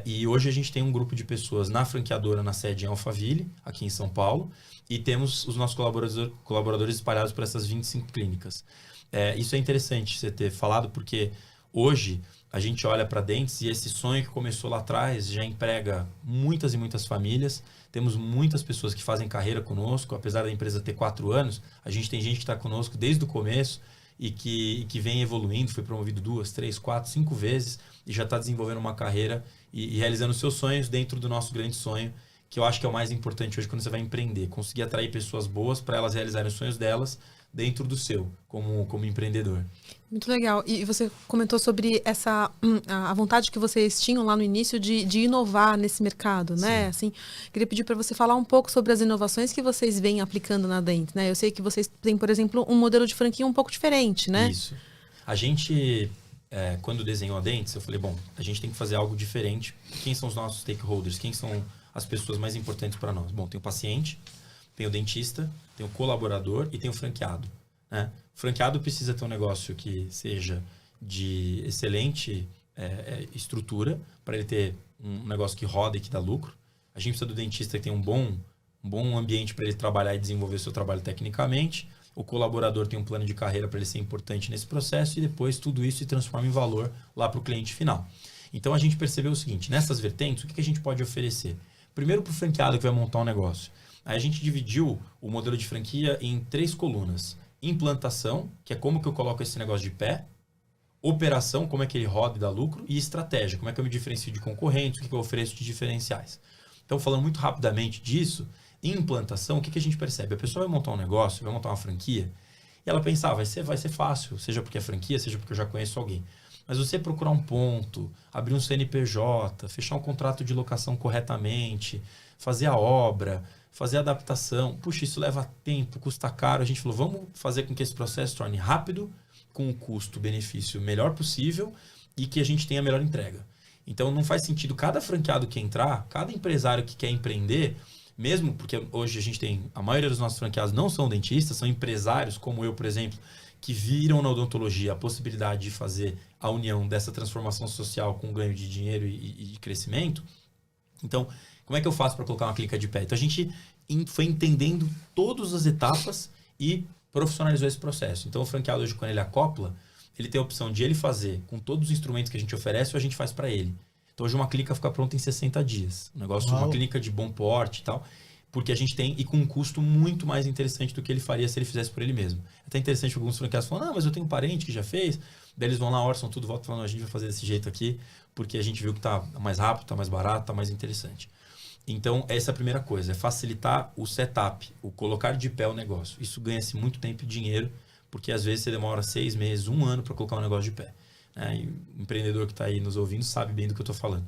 E hoje a gente tem um grupo de pessoas na franqueadora, na sede em Alphaville, aqui em São Paulo, e temos os nossos colaboradores espalhados por essas 25 clínicas. Isso é interessante você ter falado, porque hoje a gente olha para Dentes e esse sonho que começou lá atrás já emprega muitas e muitas famílias. Temos muitas pessoas que fazem carreira conosco, apesar da empresa ter 4 anos, a gente tem gente que está conosco desde o começo e que vem evoluindo, foi promovido 2, 3, 4, 5 vezes e já está desenvolvendo uma carreira e realizando seus sonhos dentro do nosso grande sonho, que eu acho que é o mais importante hoje quando você vai empreender, conseguir atrair pessoas boas para elas realizarem os sonhos delas dentro do seu, como empreendedor. Muito legal. E você comentou sobre a vontade que vocês tinham lá no início de inovar nesse mercado, né? Assim, queria pedir para você falar um pouco sobre as inovações que vocês vêm aplicando na Dentes, né? Eu sei que vocês têm, por exemplo, um modelo de franquia um pouco diferente, né? Isso. A gente, quando desenhou a Dentes, eu falei, bom, a gente tem que fazer algo diferente. Quem são os nossos stakeholders? Quem são as pessoas mais importantes para nós? Bom, tem o paciente, tem o dentista, tem o colaborador e tem o franqueado, né? O franqueado precisa ter um negócio que seja de excelente estrutura para ele ter um negócio que roda e que dá lucro. A gente precisa do dentista que tem um bom ambiente para ele trabalhar e desenvolver o seu trabalho tecnicamente. O colaborador tem um plano de carreira para ele ser importante nesse processo e depois tudo isso se transforma em valor lá para o cliente final. Então a gente percebeu o seguinte, nessas vertentes, o que a gente pode oferecer? Primeiro para o franqueado que vai montar um negócio. Aí a gente dividiu o modelo de franquia em 3 colunas. Implantação, que é como que eu coloco esse negócio de pé. Operação, como é que ele roda e dá lucro. E estratégia, como é que eu me diferencio de concorrentes, o que eu ofereço de diferenciais. Então, falando muito rapidamente disso, em implantação, o que a gente percebe? A pessoa vai montar um negócio, vai montar uma franquia, e ela pensa, vai ser fácil, seja porque é franquia, seja porque eu já conheço alguém. Mas você procurar um ponto, abrir um CNPJ, fechar um contrato de locação corretamente, fazer a obra, fazer a adaptação, puxa, isso leva tempo, custa caro. A gente falou, vamos fazer com que esse processo torne rápido, com o custo-benefício melhor possível e que a gente tenha a melhor entrega. Então não faz sentido cada franqueado que entrar, cada empresário que quer empreender, mesmo porque hoje a gente tem, a maioria dos nossos franqueados não são dentistas, são empresários como eu, por exemplo, que viram na odontologia a possibilidade de fazer a união dessa transformação social com ganho de dinheiro e crescimento. Então, como é que eu faço para colocar uma clínica de pé? Então, a gente foi entendendo todas as etapas e profissionalizou esse processo. Então, o franqueado hoje, quando ele acopla, ele tem a opção de ele fazer com todos os instrumentos que a gente oferece ou a gente faz para ele. Então, hoje uma clínica fica pronta em 60 dias. Um negócio, uma clínica de bom porte e tal, porque a gente tem, e com um custo muito mais interessante do que ele faria se ele fizesse por ele mesmo. É até interessante que alguns franqueados falam, não, mas eu tenho um parente que já fez. Daí eles vão lá, orçam tudo, voltam falando, a gente vai fazer desse jeito aqui, porque a gente viu que está mais rápido, está mais barato, está mais interessante. Então, essa é a primeira coisa, é facilitar o setup, o colocar de pé o negócio. Isso ganha-se muito tempo e dinheiro, porque às vezes você demora 6 meses, 1 ano para colocar um negócio de pé. E o empreendedor que está aí nos ouvindo sabe bem do que eu estou falando.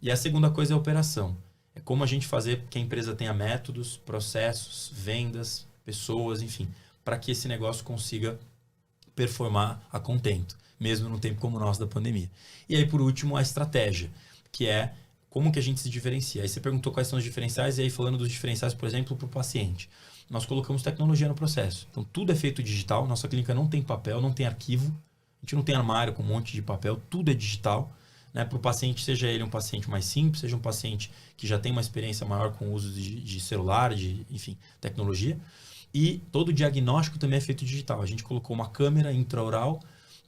E a segunda coisa é a operação. É como a gente fazer que a empresa tenha métodos, processos, vendas, pessoas, enfim, para que esse negócio consiga performar a contento, mesmo num tempo como o nosso da pandemia. E aí, por último, a estratégia, que é como que a gente se diferencia. Aí você perguntou quais são os diferenciais, e aí falando dos diferenciais, por exemplo, para o paciente. Nós colocamos tecnologia no processo. Então, tudo é feito digital. Nossa clínica não tem papel, não tem arquivo. A gente não tem armário com um monte de papel. Tudo é digital. Né? Para o paciente, seja ele um paciente mais simples, seja um paciente que já tem uma experiência maior com o uso de celular, enfim, tecnologia. E todo o diagnóstico também é feito digital. A gente colocou uma câmera intraoral,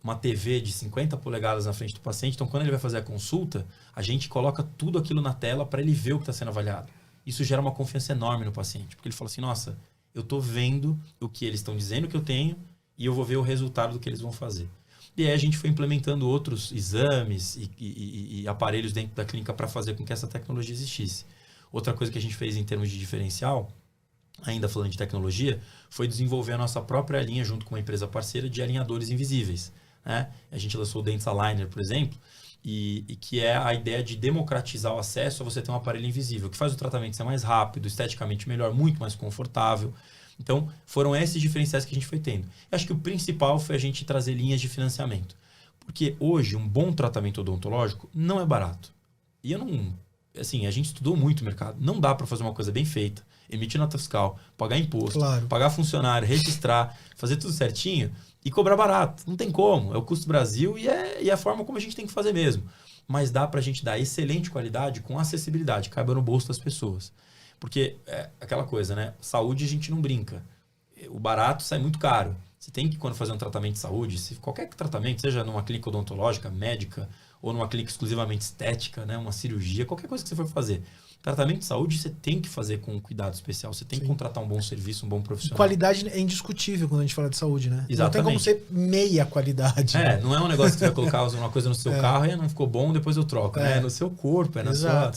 uma TV de 50 polegadas na frente do paciente. Então, quando ele vai fazer a consulta, a gente coloca tudo aquilo na tela para ele ver o que está sendo avaliado. Isso gera uma confiança enorme no paciente, porque ele fala assim, nossa, eu estou vendo o que eles estão dizendo que eu tenho e eu vou ver o resultado do que eles vão fazer. E aí a gente foi implementando outros exames e aparelhos dentro da clínica para fazer com que essa tecnologia existisse. Outra coisa que a gente fez em termos de diferencial, ainda falando de tecnologia, foi desenvolver a nossa própria linha junto com uma empresa parceira de alinhadores invisíveis. Né? A gente lançou o Dents Aligner, por exemplo, e que é a ideia de democratizar o acesso a você ter um aparelho invisível, que faz o tratamento ser mais rápido, esteticamente melhor, muito mais confortável. Então, foram esses diferenciais que a gente foi tendo. Eu acho que o principal foi a gente trazer linhas de financiamento. Porque hoje, um bom tratamento odontológico não é barato. E eu não... Assim, a gente estudou muito o mercado. Não dá para fazer uma coisa bem feita, emitir nota fiscal, pagar imposto, pagar funcionário, registrar, fazer tudo certinho e cobrar barato. Não tem como. É o custo do Brasil e é a forma como a gente tem que fazer mesmo. Mas dá para a gente dar excelente qualidade com acessibilidade, caiba no bolso das pessoas. Porque é aquela coisa, né? Saúde a gente não brinca. O barato sai muito caro. Você tem que, quando fazer um tratamento de saúde, qualquer tratamento, seja numa clínica odontológica, médica, ou numa clínica exclusivamente estética, né? Uma cirurgia, qualquer coisa que você for fazer. Tratamento de saúde você tem que fazer com cuidado especial. Você tem que contratar um bom serviço, um bom profissional. Qualidade é indiscutível quando a gente fala de saúde, né? Exatamente. Não tem como ser meia qualidade. Não é um negócio que você vai colocar uma coisa no seu carro e não ficou bom, depois eu troco. É no seu corpo, é na sua...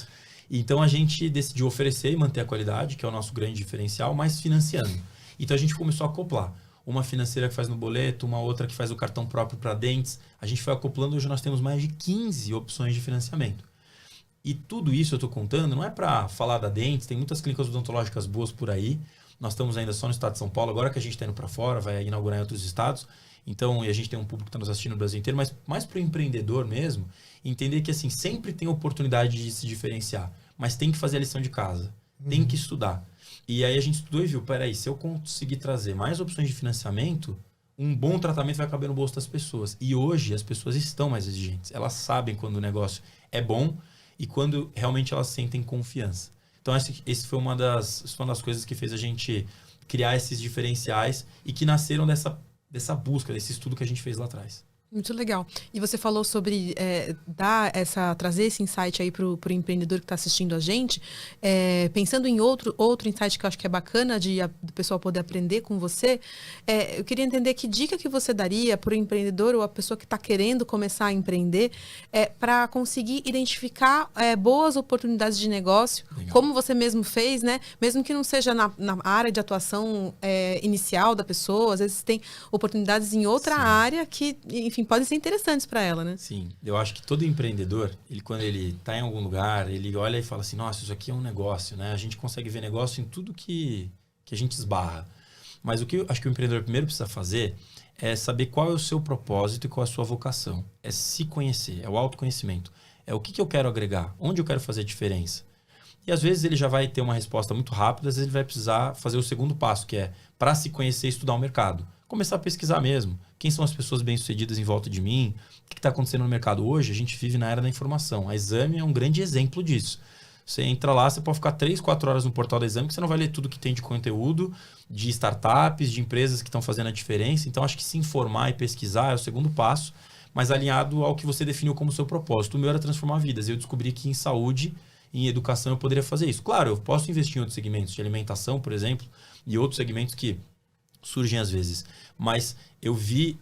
Então a gente decidiu oferecer e manter a qualidade, que é o nosso grande diferencial, mas financiando. Então a gente começou a acoplar. Uma financeira que faz no boleto, uma outra que faz o cartão próprio para dentes. A gente foi acoplando, hoje nós temos mais de 15 opções de financiamento. E tudo isso eu estou contando, não é para falar da Dentes, tem muitas clínicas odontológicas boas por aí. Nós estamos ainda só no estado de São Paulo, agora que a gente está indo para fora, vai inaugurar em outros estados. Então, e a gente tem um público que está nos assistindo no Brasil inteiro, mas mais para o empreendedor mesmo, entender que assim, sempre tem oportunidade de se diferenciar, mas tem que fazer a lição de casa, tem que estudar. E aí a gente estudou e viu, peraí, se eu conseguir trazer mais opções de financiamento, um bom tratamento vai caber no bolso das pessoas. E hoje as pessoas estão mais exigentes, elas sabem quando o negócio é bom e quando realmente elas sentem confiança. Então esse foi uma das coisas que fez a gente criar esses diferenciais e que nasceram dessa busca, desse estudo que a gente fez lá atrás. Muito legal. E você falou sobre trazer esse insight aí para o empreendedor que está assistindo a gente. Pensando em outro insight que eu acho que é bacana do pessoal poder aprender com você, eu queria entender que dica que você daria para o empreendedor ou a pessoa que está querendo começar a empreender para conseguir identificar boas oportunidades de negócio, legal. Como você mesmo fez, né? Mesmo que não seja na área de atuação inicial da pessoa, às vezes tem oportunidades em outra área que, enfim, podem ser interessantes para ela, né? Sim, eu acho que todo empreendedor, quando ele está em algum lugar, ele olha e fala assim, nossa, isso aqui é um negócio, né? A gente consegue ver negócio em tudo que a gente esbarra. Mas o que eu acho que o empreendedor primeiro precisa fazer é saber qual é o seu propósito e qual é a sua vocação. É se conhecer, é o autoconhecimento. É o que eu quero agregar, onde eu quero fazer a diferença. E às vezes ele já vai ter uma resposta muito rápida, às vezes ele vai precisar fazer o segundo passo, que é para se conhecer e estudar o mercado. Começar a pesquisar mesmo. Quem são as pessoas bem-sucedidas em volta de mim? O que está acontecendo no mercado hoje? A gente vive na era da informação. A Exame é um grande exemplo disso. Você entra lá, você pode ficar 3, 4 horas no portal da Exame, que você não vai ler tudo que tem de conteúdo, de startups, de empresas que estão fazendo a diferença. Então, acho que se informar e pesquisar é o segundo passo, mas alinhado ao que você definiu como seu propósito. O meu era transformar vidas. Eu descobri que em saúde, em educação, eu poderia fazer isso. Claro, eu posso investir em outros segmentos, de alimentação, por exemplo, e outros segmentos que surgem às vezes. Mas eu vi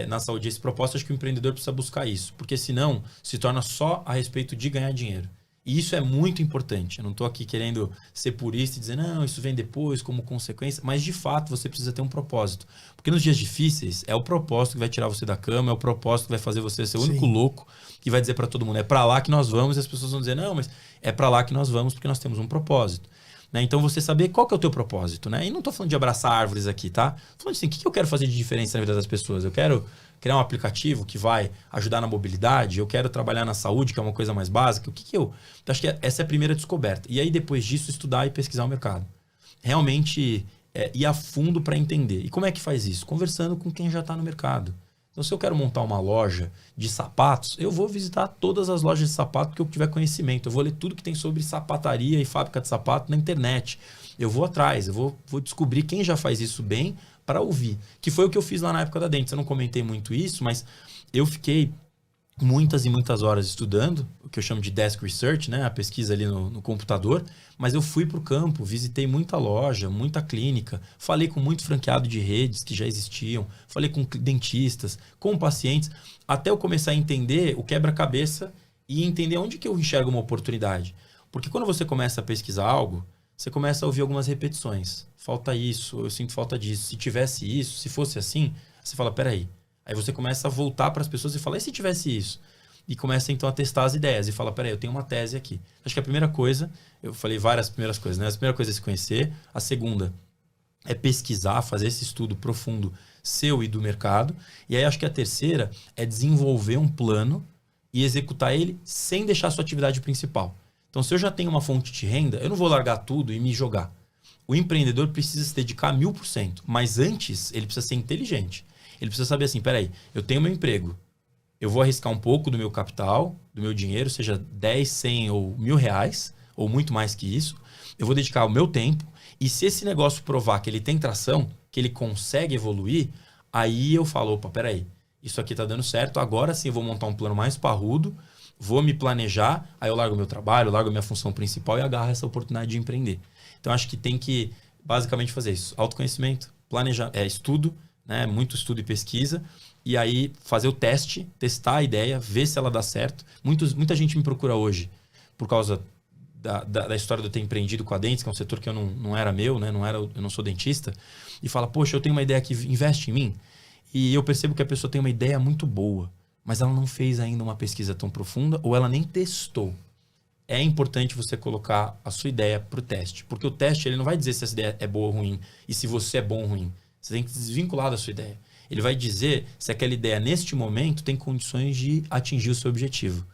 na saúde esse propósito, acho que o empreendedor precisa buscar isso, porque senão se torna só a respeito de ganhar dinheiro. E isso é muito importante. Eu não estou aqui querendo ser purista e dizer, não, isso vem depois como consequência, mas de fato você precisa ter um propósito. Porque nos dias difíceis é o propósito que vai tirar você da cama, é o propósito que vai fazer você ser o único louco que vai dizer para todo mundo, é para lá que nós vamos, e as pessoas vão dizer, não, mas é para lá que nós vamos porque nós temos um propósito. Né? Então, você saber qual que é o teu propósito. Né? E não estou falando de abraçar árvores aqui, tá? Tô falando assim, o que eu quero fazer de diferença na vida das pessoas? Eu quero criar um aplicativo que vai ajudar na mobilidade, eu quero trabalhar na saúde, que é uma coisa mais básica. O que eu... Então, acho que essa é a primeira descoberta. E aí, depois disso, estudar e pesquisar o mercado. Realmente, ir a fundo para entender. E como é que faz isso? Conversando com quem já está no mercado. Então, se eu quero montar uma loja de sapatos, eu vou visitar todas as lojas de sapato que eu tiver conhecimento. Eu vou ler tudo que tem sobre sapataria e fábrica de sapato na internet. Eu vou atrás, eu vou descobrir quem já faz isso bem para ouvir. Que foi o que eu fiz lá na época da Dentes. Eu não comentei muito isso, mas eu fiquei muitas e muitas horas estudando, o que eu chamo de desk research, né? A pesquisa ali no computador, mas eu fui para o campo, visitei muita loja, muita clínica, falei com muito franqueado de redes que já existiam, falei com dentistas, com pacientes, até eu começar a entender o quebra-cabeça e entender onde que eu enxergo uma oportunidade. Porque quando você começa a pesquisar algo, você começa a ouvir algumas repetições. Falta isso, eu sinto falta disso. Se tivesse isso, se fosse assim, você fala, peraí. Aí você começa a voltar para as pessoas e falar, e se tivesse isso? E começa então a testar as ideias e fala, peraí, eu tenho uma tese aqui. Acho que a primeira coisa, eu falei várias primeiras coisas, né? A primeira coisa é se conhecer, a segunda é pesquisar, fazer esse estudo profundo seu e do mercado. E aí acho que a terceira é desenvolver um plano e executar ele sem deixar a sua atividade principal. Então, se eu já tenho uma fonte de renda, eu não vou largar tudo e me jogar. O empreendedor precisa se dedicar 1000%, mas antes ele precisa ser inteligente. Ele precisa saber assim, peraí, eu tenho meu emprego, eu vou arriscar um pouco do meu capital, do meu dinheiro, seja 10, 100 ou R$1.000, ou muito mais que isso. Eu vou dedicar o meu tempo e se esse negócio provar que ele tem tração, que ele consegue evoluir, aí eu falo, opa, peraí, isso aqui tá dando certo, agora sim eu vou montar um plano mais parrudo, vou me planejar, aí eu largo meu trabalho, largo a minha função principal e agarro essa oportunidade de empreender. Então acho que tem que basicamente fazer isso, autoconhecimento, planejar, estudo, né? Muito estudo e pesquisa, e aí fazer o teste, testar a ideia, ver se ela dá certo. Muita gente me procura hoje por causa da história de eu ter empreendido com a Dentes, que é um setor que eu não era meu, né? Eu não sou dentista, e fala, poxa, eu tenho uma ideia que investe em mim, e eu percebo que a pessoa tem uma ideia muito boa, mas ela não fez ainda uma pesquisa tão profunda, ou ela nem testou. É importante você colocar a sua ideia para o teste, porque o teste ele não vai dizer se essa ideia é boa ou ruim, e se você é bom ou ruim. Você tem que desvincular da sua ideia. Ele vai dizer se aquela ideia, neste momento, tem condições de atingir o seu objetivo.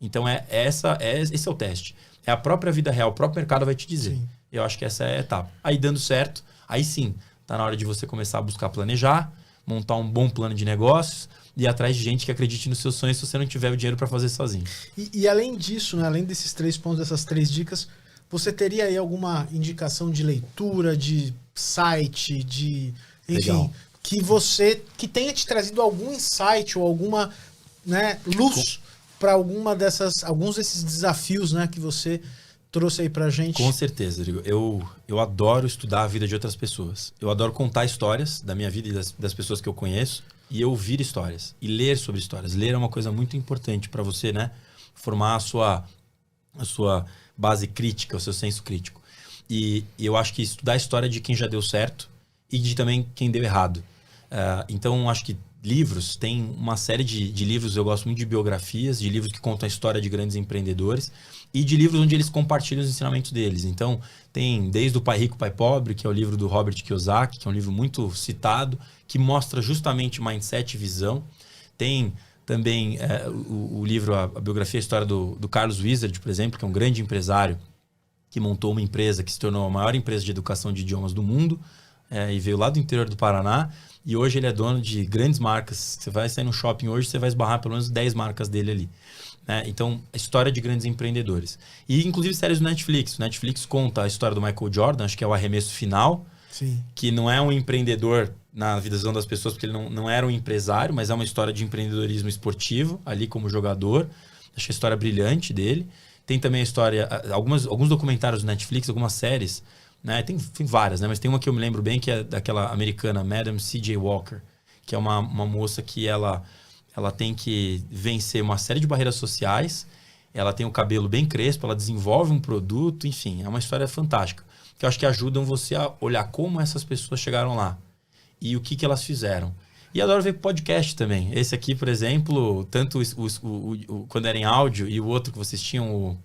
Então, esse é o teste. É a própria vida real, o próprio mercado vai te dizer. Sim. Eu acho que essa é a etapa. Aí, dando certo, aí sim, está na hora de você começar a buscar planejar, montar um bom plano de negócios e ir atrás de gente que acredite nos seus sonhos se você não tiver o dinheiro para fazer sozinho. E além disso, né, além desses 3 pontos, dessas 3 dicas, você teria aí alguma indicação de leitura, de site, de... Enfim, que tenha te trazido algum insight ou alguma, né, luz para alguns desses desafios, né, que você trouxe aí pra gente? Com certeza, Rodrigo. Eu adoro estudar a vida de outras pessoas. Eu adoro contar histórias da minha vida e das pessoas que eu conheço e ouvir histórias e ler sobre histórias. Ler é uma coisa muito importante para você, né, formar a sua base crítica, o seu senso crítico. E eu acho que estudar a história de quem já deu certo e de também quem deu errado. Então, acho que livros, tem uma série de livros, eu gosto muito de biografias, de livros que contam a história de grandes empreendedores e de livros onde eles compartilham os ensinamentos deles. Então, tem desde o Pai Rico, Pai Pobre, que é o livro do Robert Kiyosaki, que é um livro muito citado, que mostra justamente mindset e visão. Tem também o livro, a biografia, a história do Carlos Wizard, por exemplo, que é um grande empresário que montou uma empresa que se tornou a maior empresa de educação de idiomas do mundo, e veio lá do interior do Paraná, e hoje ele é dono de grandes marcas. Você vai sair no shopping hoje, você vai esbarrar pelo menos 10 marcas dele ali. Então, a história de grandes empreendedores. E, inclusive, séries do Netflix. O Netflix conta a história do Michael Jordan, acho que é o Arremesso Final, Sim. que não é um empreendedor na visão das pessoas, porque ele não era um empresário, mas é uma história de empreendedorismo esportivo, ali como jogador. Acho que a história brilhante dele. Tem também a história, alguns documentários do Netflix, algumas séries, né? Tem várias, né? Mas tem uma que eu me lembro bem, que é daquela americana, Madam C.J. Walker, que é uma moça que ela tem que vencer uma série de barreiras sociais, ela tem o cabelo bem crespo, ela desenvolve um produto, enfim, é uma história fantástica, que eu acho que ajudam você a olhar como essas pessoas chegaram lá e o que elas fizeram. E adoro ver podcast também. Esse aqui, por exemplo, tanto quando era em áudio e o outro que vocês tinham, o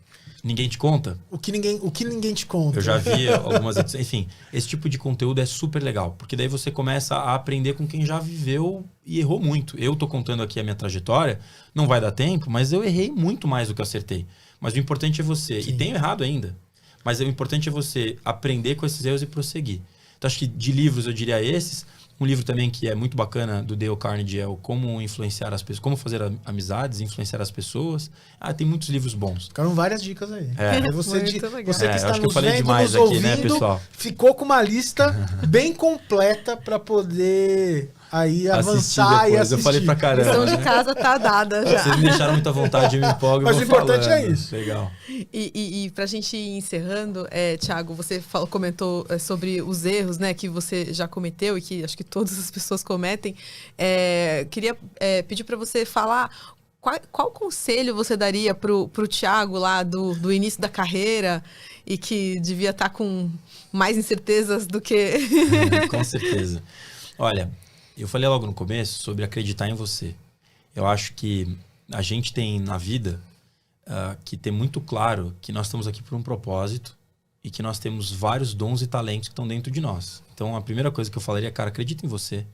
Ninguém te conta? O que ninguém te conta. Eu já vi algumas edições. Enfim, esse tipo de conteúdo é super legal. Porque daí você começa a aprender com quem já viveu e errou muito. Eu tô contando aqui a minha trajetória. Não vai dar tempo, mas eu errei muito mais do que eu acertei. Mas o importante é você... Sim. E tenho errado ainda. Mas o importante é você aprender com esses erros e prosseguir. Então, acho que de livros eu diria esses. Um livro também que é muito bacana do Dale Carnegie é o Como Influenciar as Pessoas, Como Fazer Amizades, Influenciar as Pessoas. Tem muitos livros bons. Ficaram várias dicas aí. Você que está acho que eu nos falei vendo, demais nos aqui, ouvindo, né, pessoal? Ficou com uma lista bem completa para poder aí avançar e assistir. Eu falei pra caramba. A lição de casa tá dada já. Vocês me deixaram muita vontade, eu me empolgo. Mas o importante é isso. Legal. E pra gente ir encerrando, Thiago, você comentou sobre os erros, né, que você já cometeu e que acho que todas as pessoas cometem. Queria pedir para você falar qual conselho você daria pro Thiago lá do início da carreira e que devia estar com mais incertezas do que... Com certeza. Olha, eu falei logo no começo sobre acreditar em você. Eu acho que a gente tem na vida que ter muito claro que nós estamos aqui por um propósito e que nós temos vários dons e talentos que estão dentro de nós. Então, a primeira coisa que eu falaria, cara, acredita em você.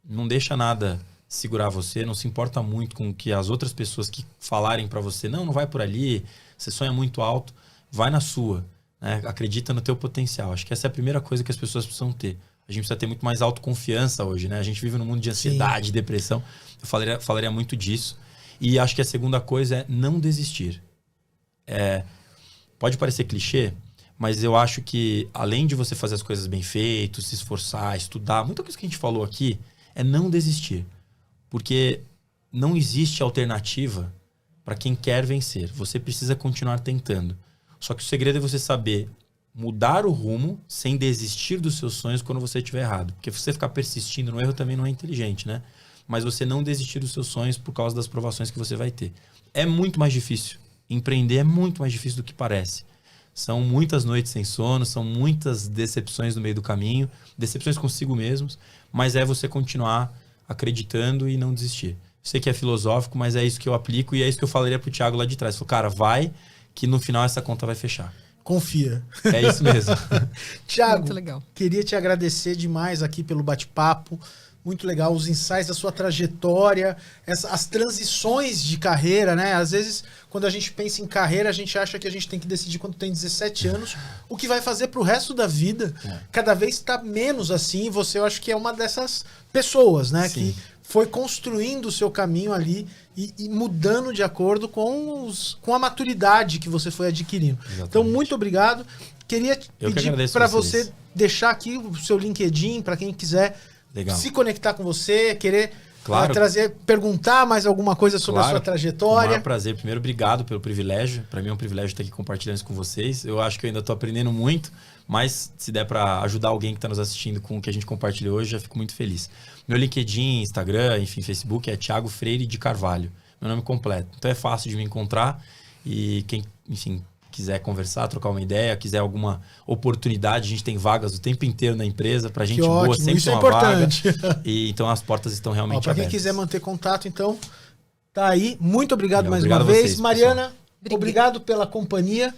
Não deixa nada segurar você, não se importa muito com o que as outras pessoas que falarem para você, não vai por ali, você sonha muito alto, vai na sua, né? Acredita no teu potencial. Acho que essa é a primeira coisa que as pessoas precisam ter. A gente precisa ter muito mais autoconfiança hoje, né? A gente vive num mundo de ansiedade, Sim. depressão. Eu falaria muito disso. E acho que a segunda coisa é não desistir. Pode parecer clichê, mas eu acho que além de você fazer as coisas bem feitas, se esforçar, estudar, muita coisa que a gente falou aqui é não desistir. Porque não existe alternativa para quem quer vencer. Você precisa continuar tentando. Só que o segredo é você saber mudar o rumo sem desistir dos seus sonhos quando você estiver errado. Porque você ficar persistindo no erro também não é inteligente, né? Mas você não desistir dos seus sonhos por causa das provações que você vai ter. É muito mais difícil. Empreender é muito mais difícil do que parece. São muitas noites sem sono, são muitas decepções no meio do caminho, decepções consigo mesmos, mas é você continuar acreditando e não desistir. Sei que é filosófico, mas é isso que eu aplico e é isso que eu falaria pro Thiago lá de trás. Falei, cara, vai que no final essa conta vai fechar. Confia. É isso mesmo. Thiago, queria te agradecer demais aqui pelo bate-papo. Muito legal, os insights da sua trajetória, as transições de carreira, né? Às vezes, quando a gente pensa em carreira, a gente acha que a gente tem que decidir quando tem 17 anos o que vai fazer pro resto da vida. Cada vez está menos assim. Você, eu acho que é uma dessas pessoas, né? Sim. Que foi construindo o seu caminho ali e mudando de acordo com a maturidade que você foi adquirindo. Exatamente. Então, muito obrigado. Queria pedir para você deixar aqui o seu LinkedIn, para quem quiser se conectar com você, querer perguntar mais alguma coisa sobre a sua trajetória. Com o maior prazer. Primeiro, obrigado pelo privilégio. Para mim é um privilégio estar aqui compartilhando isso com vocês. Eu acho que eu ainda estou aprendendo muito, mas se der para ajudar alguém que está nos assistindo com o que a gente compartilhou hoje, já fico muito feliz. Meu LinkedIn, Instagram, enfim, Facebook é Thiago Freire de Carvalho. Meu nome completo. Então é fácil de me encontrar e quem, enfim, quiser conversar, trocar uma ideia, quiser alguma oportunidade, a gente tem vagas o tempo inteiro na empresa, pra gente boa, ótimo. Sempre tem uma importante. Vaga. E então as portas estão realmente abertas. Para quem quiser manter contato, então, tá aí. Muito obrigado mais uma vez. Vocês, Mariana, obrigado pela companhia.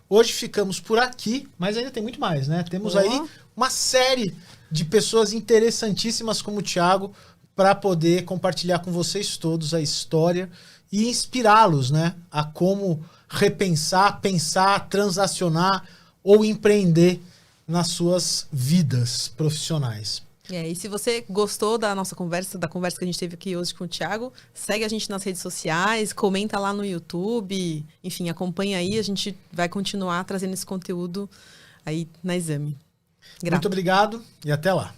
Hoje ficamos por aqui, mas ainda tem muito mais, né? Temos aí uma série de pessoas interessantíssimas como o Thiago para poder compartilhar com vocês todos a história e inspirá-los, né, a como repensar, pensar, transacionar ou empreender nas suas vidas profissionais. E se você gostou da nossa conversa, da conversa que a gente teve aqui hoje com o Thiago, segue a gente nas redes sociais, comenta lá no YouTube, enfim, acompanha aí, a gente vai continuar trazendo esse conteúdo aí na Exame. Muito obrigado e até lá.